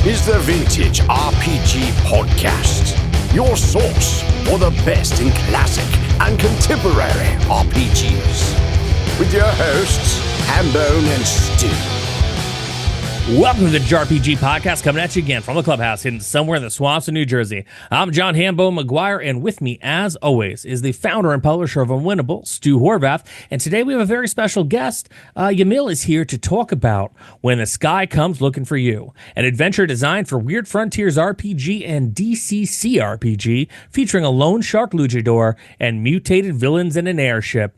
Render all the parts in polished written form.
is the Vintage RPG Podcast, your source for the best in classic and contemporary RPGs. With your hosts, Hambone and Stu. Welcome to the JRPG Podcast, coming at you again from the clubhouse hidden somewhere in the swamps of New Jersey. I'm John Hambone McGuire, and with me, as always, is the founder and publisher of Unwinnable, Stu Horvath. And today we have a very special guest. Yamil is here to talk about When the Sky Comes Looking for You, an adventure designed for Weird Frontiers RPG and DCC RPG, featuring a lone shark luchador and mutated villains in an airship.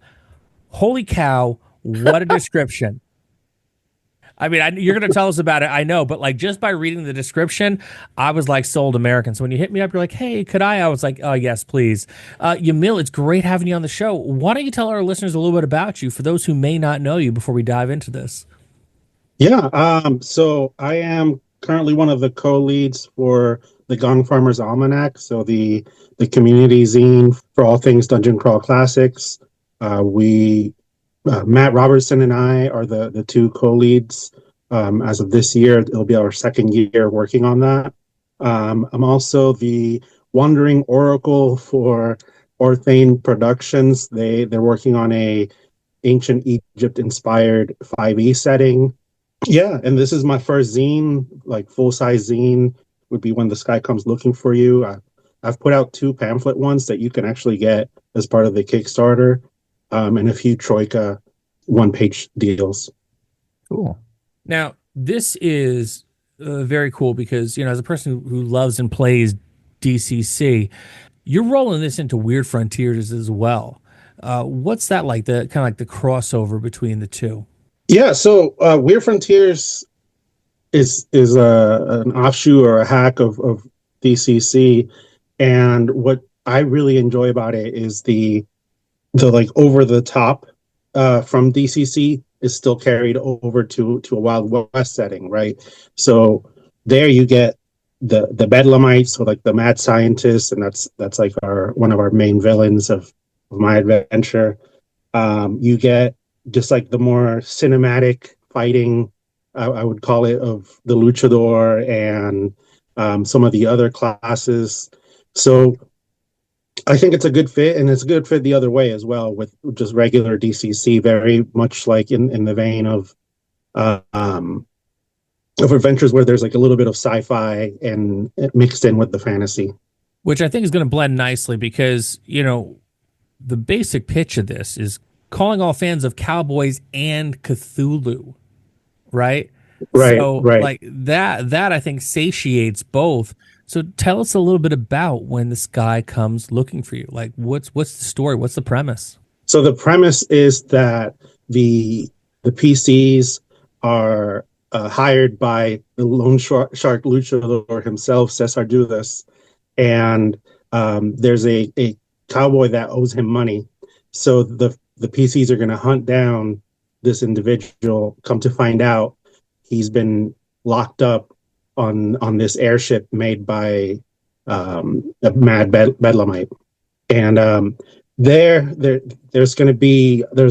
Holy cow, what a description. I mean, you're going to tell us about it, I know, but like just by reading the description, I was like sold American. So when you hit me up, you're like, hey, could I was like, oh, yes, please. Yamil, it's great having you on the show. Why don't you tell our listeners a little bit about you for those who may not know you before we dive into this? Yeah, so I am currently one of the co-leads for the Gong Farmer's Almanac, so the community zine for all things Dungeon Crawl Classics. Matt Robertson and I are the two co-leads. As of this year, it'll be our second year working on that. I'm also the Wandering Oracle for Orthane Productions. They're working on a ancient Egypt-inspired 5e setting. Yeah, and this is my first zine, like full-size zine, would be When the Sky Comes Looking for You. I've put out 2 pamphlet ones that you can actually get as part of the Kickstarter. And a few Troika one-page deals. Cool. Now, this is very cool because, you know, as a person who loves and plays DCC, you're rolling this into Weird Frontiers as well. What's that like, the kind of like the crossover between the two? Yeah, so Weird Frontiers is an offshoot or a hack of DCC, and what I really enjoy about it is the like over the top from DCC is still carried over to a Wild West setting, right? So there you get the Bedlamites, or like the mad scientists, and that's like one of our main villains of my adventure. You get just like the more cinematic fighting, I would call it, of the luchador and some of the other classes. So I think it's a good fit, and it's a good fit the other way as well, with just regular DCC, very much like in the vein of adventures where there's like a little bit of sci-fi and mixed in with the fantasy. Which I think is going to blend nicely because, you know, the basic pitch of this is calling all fans of cowboys and Cthulhu, right? Right, so, right. Like that I think satiates both. So tell us a little bit about When the Sky Comes Looking for You. Like, what's the story? What's the premise? So the premise is that the PCs are hired by the lone shark luchador himself, Cesar Dudas, and there's a cowboy that owes him money. So the PCs are going to hunt down this individual. Come to find out, he's been locked up on this airship made by a mad Bedlamite. And there's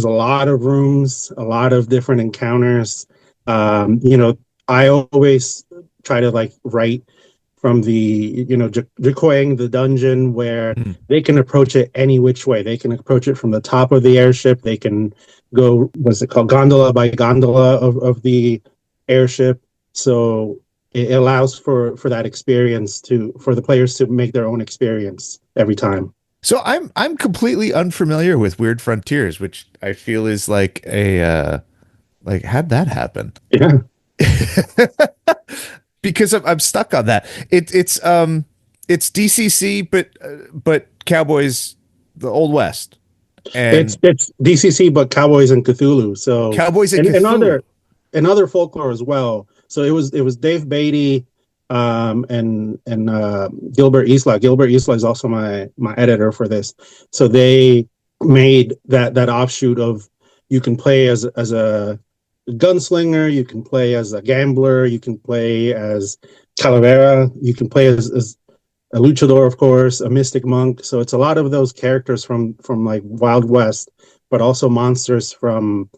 a lot of rooms, a lot of different encounters. You know, I always try to like write from the, you know, Jacoying the dungeon, where they can approach it any which way. They can approach it from the top of the airship. They can go, what's it called, gondola by gondola of the airship. So it allows for that experience for the players to make their own experience every time. So I'm completely unfamiliar with Weird Frontiers, which I feel is like like how'd that happen? Yeah. Because I'm stuck on that. It's DCC, but Cowboys, the Old West. And it's DCC, but Cowboys and Cthulhu. So Cowboys and Cthulhu. And other folklore as well. So it was Dave Beatty and Gilbert Isla. Gilbert Isla is also my editor for this. So they made that offshoot of, you can play as a gunslinger, you can play as a gambler, you can play as Calavera, you can play as a luchador, of course, a mystic monk. So it's a lot of those characters from like Wild West, but also monsters from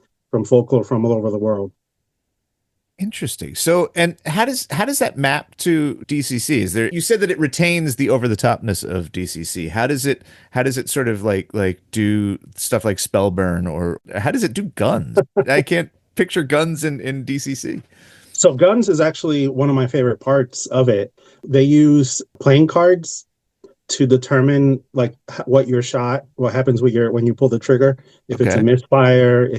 folklore from all over the world. Interesting. So, and how does that map to DCC? Is there? You said that it retains the over the topness of DCC. How does it sort of like do stuff like spell burn, or how does it do guns? I can't picture guns in DCC. So guns is actually one of my favorite parts of it. They use playing cards to determine like what your shot, what happens with when you pull the trigger. If it's a Okay. misfire,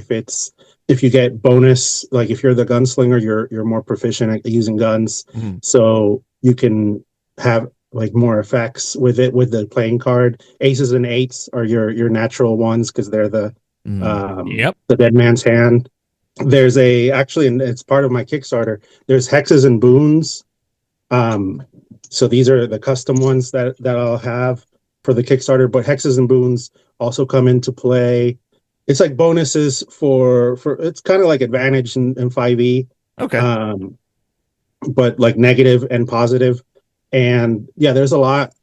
if you get bonus, like if you're the gunslinger, you're more proficient at using guns. Mhm. So you can have like more effects with it with the playing card. Aces and eights are your natural ones because they're Mm. Yep. the dead man's hand. There's actually, and it's part of my Kickstarter, there's hexes and boons. So these are the custom ones that I'll have for the Kickstarter, but hexes and boons also come into play. It's like bonuses for it's kind of like advantage in 5e, Okay. um, but like negative and positive. And yeah, there's a lot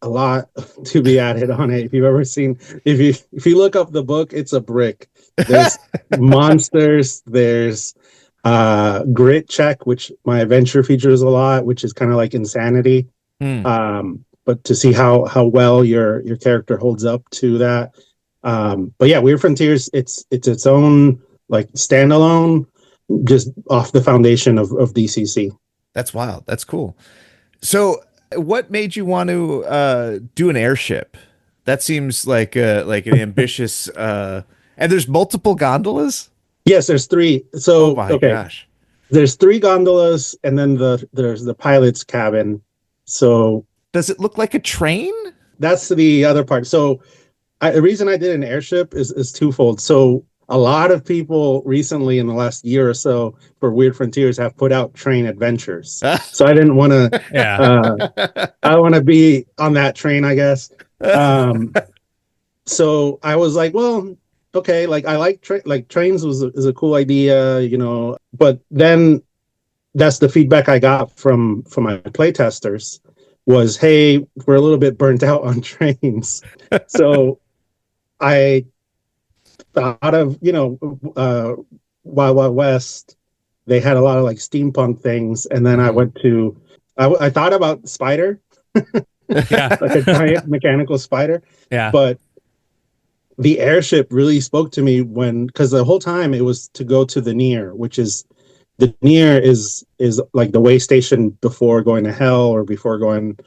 to be added on it. If you've ever seen, if you look up the book, it's a brick. There's monsters, there's grit check, which my adventure features a lot, which is kind of like insanity. Hmm. But to see how well your character holds up to that. But yeah, Weird Frontiers, it's its own like standalone, just off the foundation of DCC. That's wild. That's cool. So, what made you want to do an airship? That seems like an ambitious. And there's multiple gondolas. Yes, there's three. Oh So my okay, gosh! there's three gondolas, and then there's the pilot's cabin. So Does it look like a train? that's the other part. So the reason I did an airship is twofold. So a lot of people recently in the last year or so for Weird Frontiers have put out train adventures. So I didn't want to. Yeah. I want to be on that train, I guess. So I was like, well, okay, like I like trains is a cool idea, But then that's the feedback I got from my playtesters was, hey, we're a little bit burnt out on trains. So I thought of, Wild Wild West. They had a lot of like steampunk things, and then I went to, I thought about Spider, Yeah. like a giant mechanical spider, Yeah. but the airship really spoke to me because the whole time it was to go to the near, which is the near is like the way station before going to hell or before going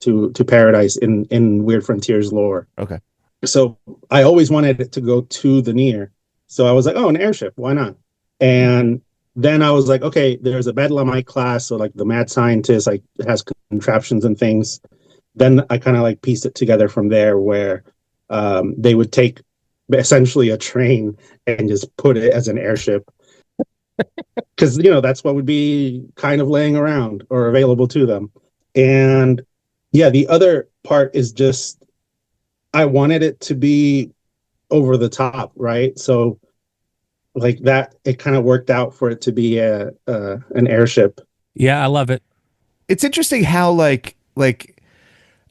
to paradise in Weird Frontiers lore. Okay. So I always wanted it to go to the near. So I was like, oh, an airship, why not? And then I was like, okay, there's a Bedlamite class, so like the mad scientist, like it has contraptions and things. Then I kind of like pieced it together from there, where they would take essentially a train and just put it as an airship, because that's what would be kind of laying around or available to them. And yeah, the other part is just I wanted it to be over the top, right? So like that, it kind of worked out for it to be an airship. Yeah. I love it. It's interesting how like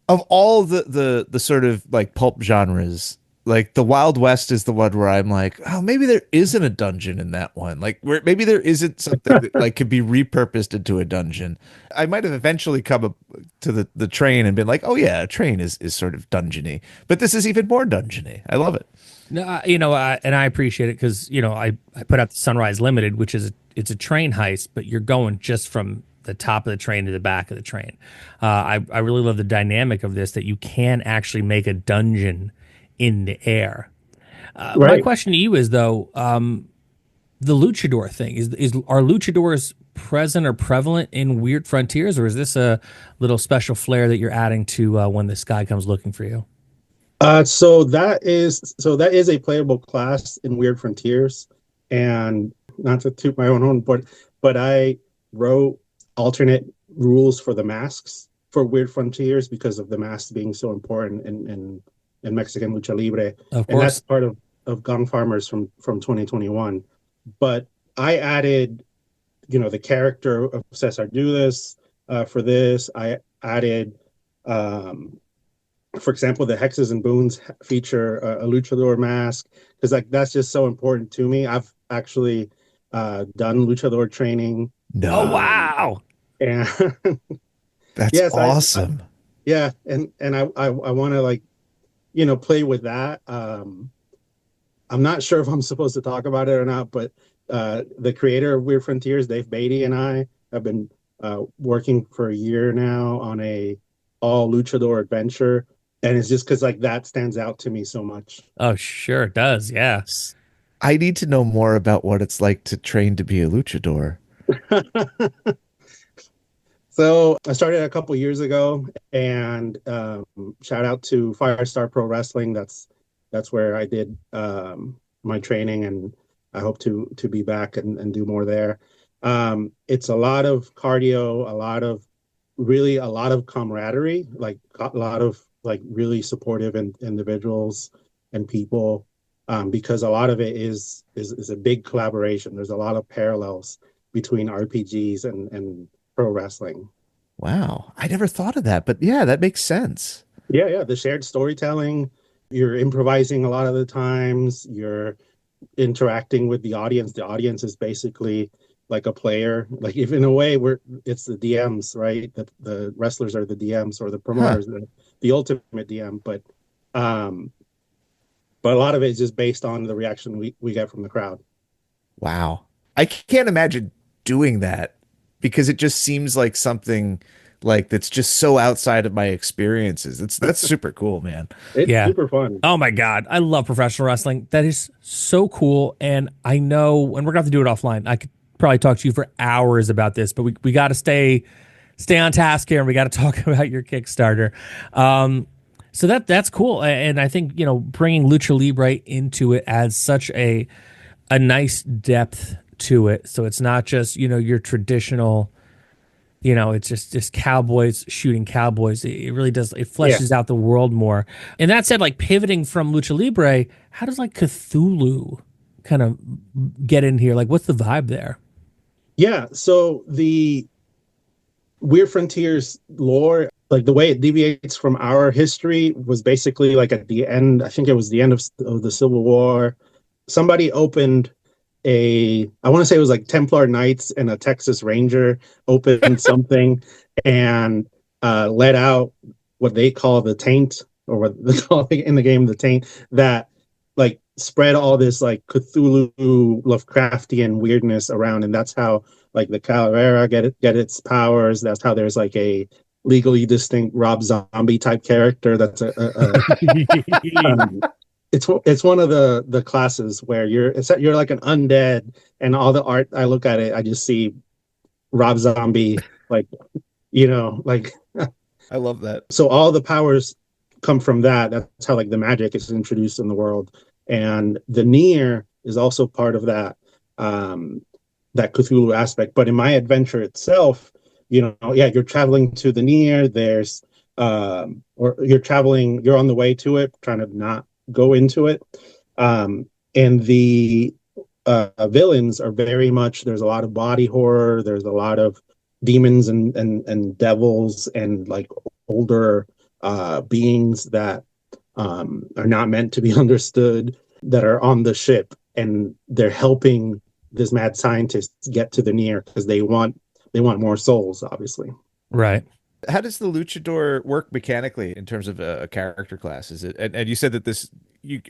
of all the sort of like pulp genres, like the Wild West is the one where I'm like, oh, maybe there isn't a dungeon in that one. Like where maybe there isn't something that like could be repurposed into a dungeon. I might have eventually come up to the train and been like, oh yeah, a train is sort of dungeony, but this is even more dungeony. I love it. No, and I appreciate it because I put out the Sunrise Limited, which is it's a train heist, but you're going just from the top of the train to the back of the train. I really love the dynamic of this, that you can actually make a dungeon in the air. My Right. question to you is though, the luchador thing is are luchadors present or prevalent in Weird Frontiers, or is this a little special flair that you're adding to when this guy comes looking for you? So that is a playable class in Weird Frontiers, and not to toot my own horn, but I wrote alternate rules for the masks for Weird Frontiers because of the masks being so important in Mexican lucha libre, Of and that's course. part of Gong Farmers from 2021. But I added, the character of Cesar Dudas for this. I added. For example, the hexes and boons feature a luchador mask because like that's just so important to me. I've actually done luchador training Oh, No, wow. And that's yes, awesome. yeah, and I want to like, play with that. I'm not sure if I'm supposed to talk about it or not, but the creator of Weird Frontiers, Dave Beatty, and I have been working for a year now on a all luchador adventure, and it's just because like that stands out to me so much. Oh, sure it does. Yeah. I need to know more about what it's like to train to be a luchador. So I started a couple years ago, and shout out to Firestar Pro Wrestling. That's where I did my training, and I hope to be back and do more there. It's a lot of cardio, a lot of camaraderie, like a lot of like really supportive individuals and people, because a lot of it is a big collaboration. There's a lot of parallels between RPGs and pro wrestling. Wow, I never thought of that, but yeah, that makes sense. Yeah, yeah. The shared storytelling, you're improvising a lot of the times, you're interacting with the audience. The audience is basically like a player. Like if in a way it's the DMs, right? The wrestlers are the DMs or the Huh. promoters, the ultimate DM. Um but a lot of it is just based on the reaction we get from the crowd. Wow. I can't imagine doing that because it just seems like something like that's just so outside of my experiences. That's super cool, man. It's Yeah. super fun. Oh my God. I love professional wrestling. That is so cool. And I know, and we're going to have to do it offline. I could probably talk to you for hours about this, but we got to stay on task here and we got to talk about your Kickstarter. So that's cool. And I think, bringing Lucha Libre into it adds such a nice depth to it. So it's not just, your traditional, it's just cowboys shooting cowboys. It really does. It Yeah. fleshes out the world more. And that said, like pivoting from Lucha Libre, how does like Cthulhu kind of get in here? Like, what's the vibe there? Yeah. So the Weird Frontiers lore, like the way it deviates from our history, was basically like at the end. I think it was the end of the Civil War. Somebody opened I want to say it was like Templar Knights and a Texas Ranger opened something and let out what they call the taint, or what they call in the game the taint, that like spread all this like Cthulhu Lovecraftian weirdness around, and that's how like the Calavera get its powers. That's how there's like a legally distinct Rob Zombie type character. That's it's one of the classes where you're like an undead, and all the art I look at it, I just see Rob Zombie, like like I love that. so all the powers come from that. That's how like the magic is introduced in the world, and the near is also part of that Cthulhu aspect. But in my adventure itself, yeah, you're traveling to the near. There's or you're on the way to it, trying to not go into it. And the villains are very much, there's a lot of body horror. There's a lot of demons and devils and like older beings that are not meant to be understood, that are on the ship, and they're helping this mad scientist get to the near because they want more souls, obviously. Right. How does the luchador work mechanically in terms of a character class? Is it, and you said that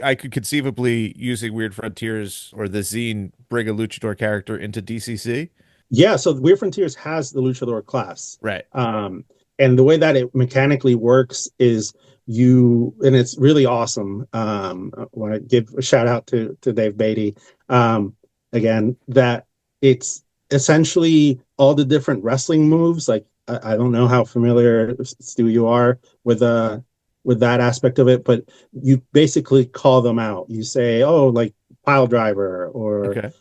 I could conceivably, using Weird Frontiers or the zine, bring a luchador character into DCC? Yeah, so Weird Frontiers has the luchador class. Right. And the way that it mechanically works is and it's really awesome. I want to give a shout out to Dave Beatty. Again, that it's essentially all the different wrestling moves. Like, I don't know how familiar, Stu, you are with that aspect of it, but you basically call them out. You say, oh, like pile driver or Okay.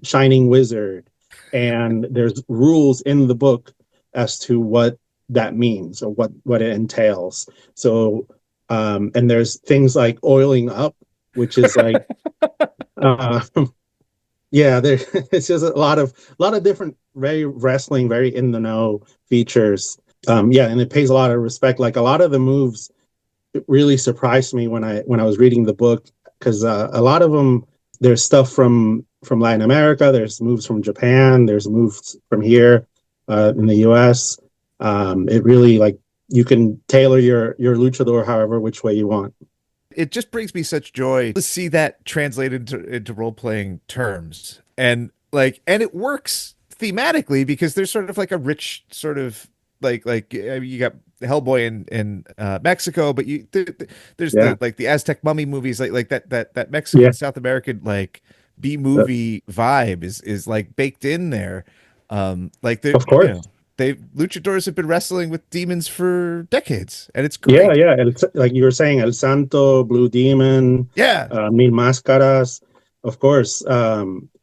Shining Wizard, and there's rules in the book as to what that means or what it entails. So and there's things like oiling up, which is like yeah, it's just a lot of different, very wrestling, very in the know features. Yeah, and it pays a lot of respect. Like a lot of the moves, it really surprised me when I was reading the book, because a lot of them, there's stuff from from Latin America. There's moves from Japan. There's moves from here in the U.S. It really like you can tailor your luchador however which way you want. It just brings me such joy to see that translated into role-playing terms. And it works thematically because there's sort of like a rich sort of you got Hellboy in Mexico, but there's Yeah. the Aztec mummy movies, like that Mexican Yeah. South American like B movie vibe is like baked in there. Of course. They luchadors have been wrestling with demons for decades, and it's Yeah, great. yeah. Like you were saying, El Santo, Blue Demon, Yeah, Mil Máscaras, of course.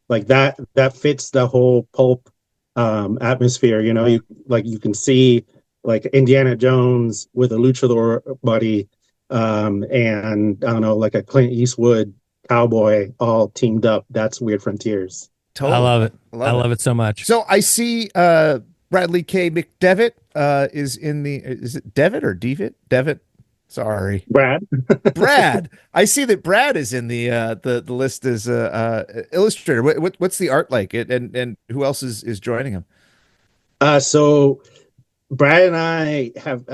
Like that fits the whole pulp atmosphere. You know, you can see like Indiana Jones with a luchador buddy, and I don't know, like a Clint Eastwood cowboy all teamed up. That's Weird Frontiers. I totally. love it. I Love it. love it so much. So I see Bradley K. McDevitt is in the is it Devitt or Devitt? Devitt. Sorry. Brad. Brad. I see that Brad is in the list as illustrator. What's the art like? And who else is joining him? So Brad and I have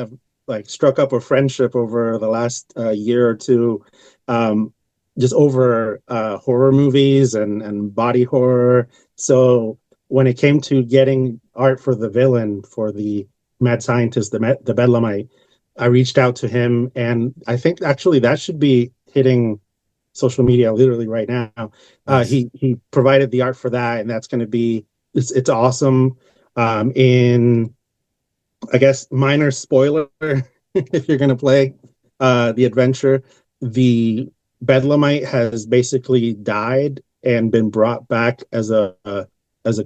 like struck up a friendship over the last year or two, um, just over horror movies and body horror. So when it came to getting art for the villain for the mad scientist, the Bedlamite, I reached out to him, and I think actually that should be hitting social media literally right now. Nice. He provided the art for that, and that's going to be it's awesome. In I guess minor spoiler if you're going to play the adventure, the Bedlamite has basically died and been brought back as a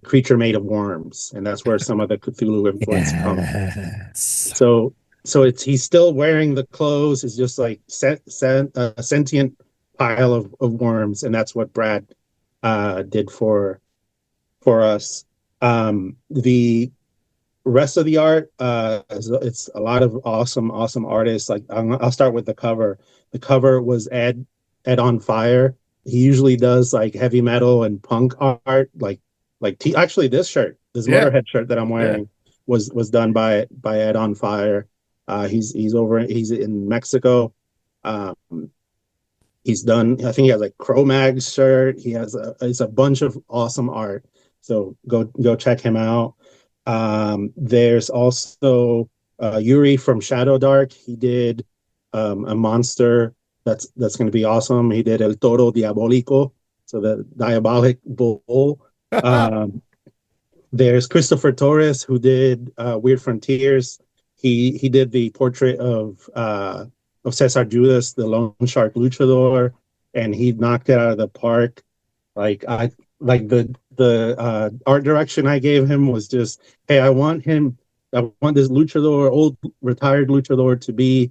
creature made of worms, and that's where some of the Cthulhu influence comes. Yes. So it's he's still wearing the clothes. It's just like a sentient pile of worms, and that's what Brad did for us. The rest of the art, it's a lot of awesome artists. Like I'll start with the cover. The cover was Ed on Fire. He usually does like heavy metal and punk art. Actually, this Yeah. Motorhead shirt that I'm Yeah. wearing was done by Ed on Fire. He's in Mexico. Um, he's done. I think he has like Cro-Mag's shirt. He has it's a bunch of awesome art. So go check him out. There's also Yuri from Shadow Dark. He did a monster that's going to be awesome. He did El Toro Diabólico, so the diabolic bull. There's Christopher Torres, who did Weird Frontiers. He did the portrait of Cesar Judas, the loan shark luchador, and he knocked it out of the park. The art direction I gave him was just, hey, I want this luchador, old retired luchador, to be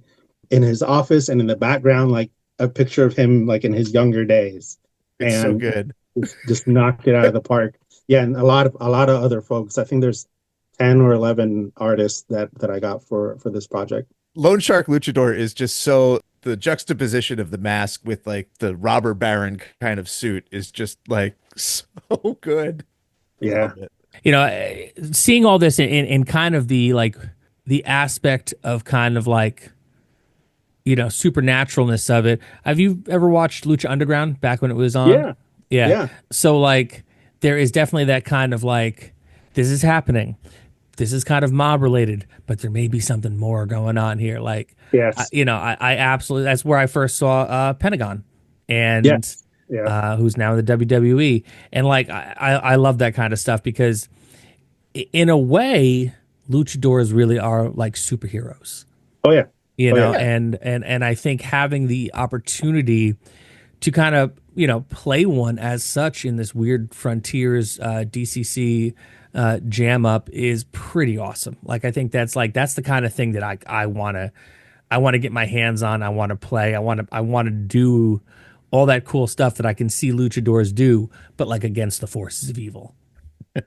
in his office, and in the background like a picture of him like in his younger days. It's so And good. just knocked it out of the park. Yeah, and a lot of other folks. I think there's 10 or 11 artists that I got for this project. Lone Shark Luchador is just so the juxtaposition of the mask with like the robber baron kind of suit is just like so good. Yeah. Love it. You know, seeing all this in kind of the aspect of kind of like, you know, supernaturalness of it. Have you ever watched Lucha Underground back when it was on? Yeah. Yeah. Yeah. So like there is definitely that kind of like, this is happening. This is kind of mob related, but there may be something more going on here. Like, Yes. I absolutely, that's where I first saw Pentagon and Yes. Yeah. who's now in the WWE. And like, I love that kind of stuff because in a way, luchadors really are like superheroes. Oh yeah. You Oh, know, yeah. and I think having the opportunity to kind of, you know, play one as such in this Weird Frontiers DCC jam up is pretty awesome. Like I think that's the kind of thing that I want to get my hands on. I want to play. I want to do all that cool stuff that I can see luchadors do, but like against the forces of evil.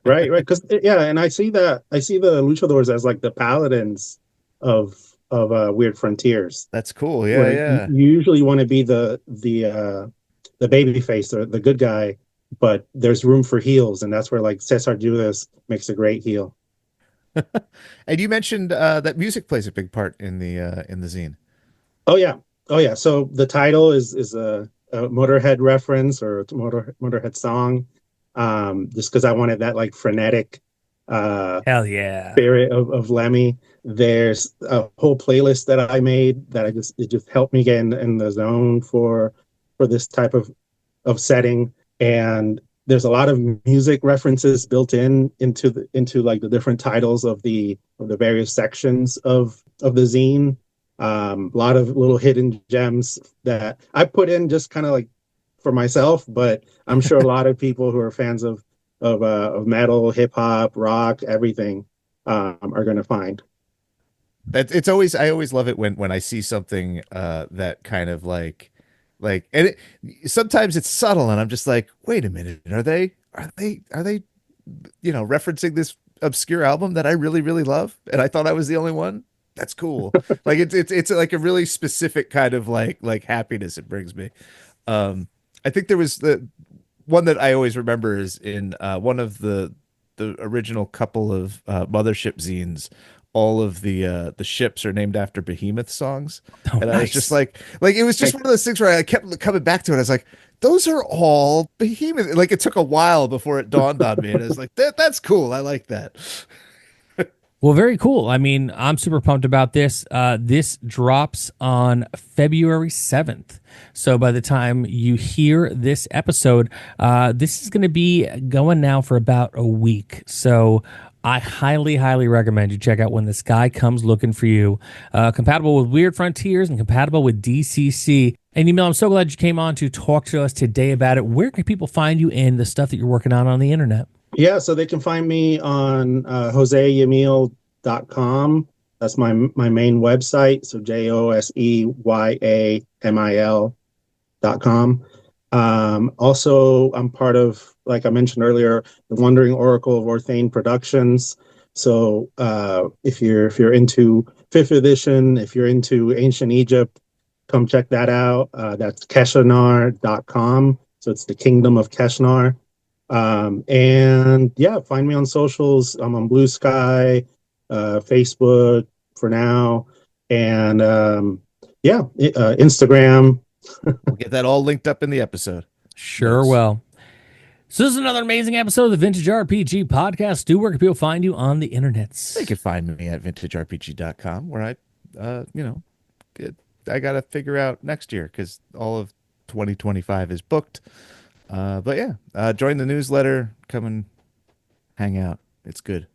Right. Because yeah, and I see the luchadors as like the paladins of Weird Frontiers. That's cool. Yeah, Where yeah. you usually want to be the baby face or the good guy, but there's room for heels, and that's where like Cesar Judas makes a great heel. And you mentioned that music plays a big part in the zine. Oh yeah, oh yeah. So the title is a Motorhead reference or a Motorhead song, just because I wanted that like frenetic Hell yeah. spirit of Lemmy. There's a whole playlist that I made that it just helped me get in the zone for this type of setting. And there's a lot of music references built into like the different titles of the various sections of the zine. A lot of little hidden gems that I put in just kind of like for myself, but I'm sure a lot of people who are fans of metal, hip hop, rock, everything are going to find. It's always, I always love it when I see something that kind of and sometimes it's subtle and I'm just like, wait a minute, are they referencing this obscure album that I really really love and I thought I was the only one? That's cool. Like it's like a really specific kind of like happiness it brings me. I think there was the one that I always remember is in one of the original couple of Mothership zines. All of the ships are named after Behemoth songs, and I was just like it was just one of those things where I kept coming back to it. I was like, those are all Behemoth. Like it took a while before it dawned on me, and I was like, that's cool. I like that. Well, very cool. I mean, I'm super pumped about this. This drops on February 7th. So by the time you hear this episode, this is going to be going now for about a week. So I highly, highly recommend you check out When the Sky Comes Looking for You. Compatible with Weird Frontiers and compatible with DCC. And Yamil, I'm so glad you came on to talk to us today about it. Where can people find you in the stuff that you're working on the internet? Yeah, so they can find me on joseyamil.com. That's my main website. So JOSEYAMIL.com. Also, I'm part of, like I mentioned earlier, the Wandering Oracle of Orthain Productions. So if you're into 5th edition, if you're into ancient Egypt, come check that out. That's Keshanar.com. So it's the Kingdom of Keshnar. And yeah, find me on socials. I'm on Blue Sky, Facebook for now, and Instagram. We'll get that all linked up in the episode. Sure will. So this is another amazing episode of the Vintage RPG Podcast. Stu, where can people find you on the internets? They can find me at vintagerpg.com, where I got to figure out next year because all of 2025 is booked. But yeah, join the newsletter. Come and hang out. It's good.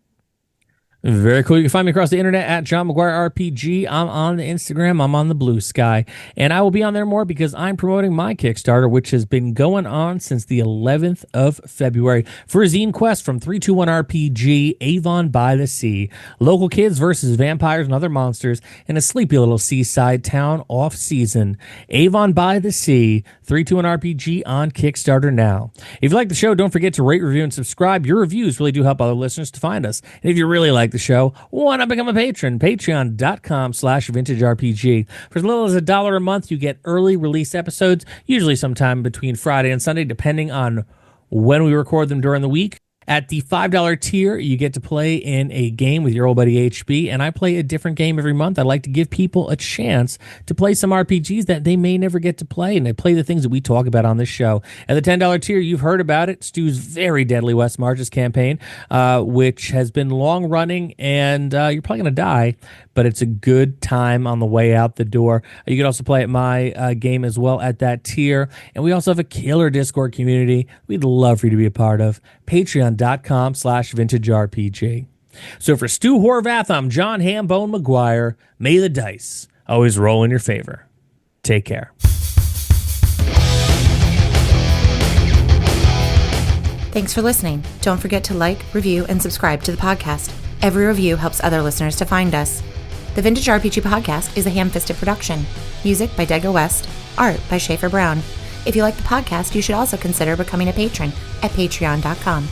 Very cool. You can find me across the internet at John McGuire RPG. I'm on the Instagram. I'm on the Blue Sky. And I will be on there more because I'm promoting my Kickstarter, which has been going on since the 11th of February for a zine quest from 321 RPG, Avon by the Sea. Local kids versus vampires and other monsters in a sleepy little seaside town off season. Avon by the Sea, 321 RPG on Kickstarter now. If you like the show, don't forget to rate, review, and subscribe. Your reviews really do help other listeners to find us. And if you really like the show, why not become a patron? Patreon.com/vintagerpg. For as little as $1 a month, you get early release episodes, usually sometime between Friday and Sunday, depending on when we record them during the week. At the $5 tier, you get to play in a game with your old buddy HB, and I play a different game every month. I like to give people a chance to play some RPGs that they may never get to play, and they play the things that we talk about on this show. At the $10 tier, you've heard about it, Stu's very deadly West Marches campaign, which has been long running, and you're probably going to die, but it's a good time on the way out the door. You can also play at my game as well at that tier, and we also have a killer Discord community we'd love for you to be a part of. Patreon.com/vintagerpg. So for Stu Horvath, I'm John Hambone McGuire. May the dice always roll in your favor. Take care. Thanks for listening. Don't forget to like, review, and subscribe to the podcast. Every review helps other listeners to find us. The Vintage RPG Podcast is a ham-fisted production. Music by Dego West. Art by Schaefer Brown. If you like the podcast, you should also consider becoming a patron at patreon.com.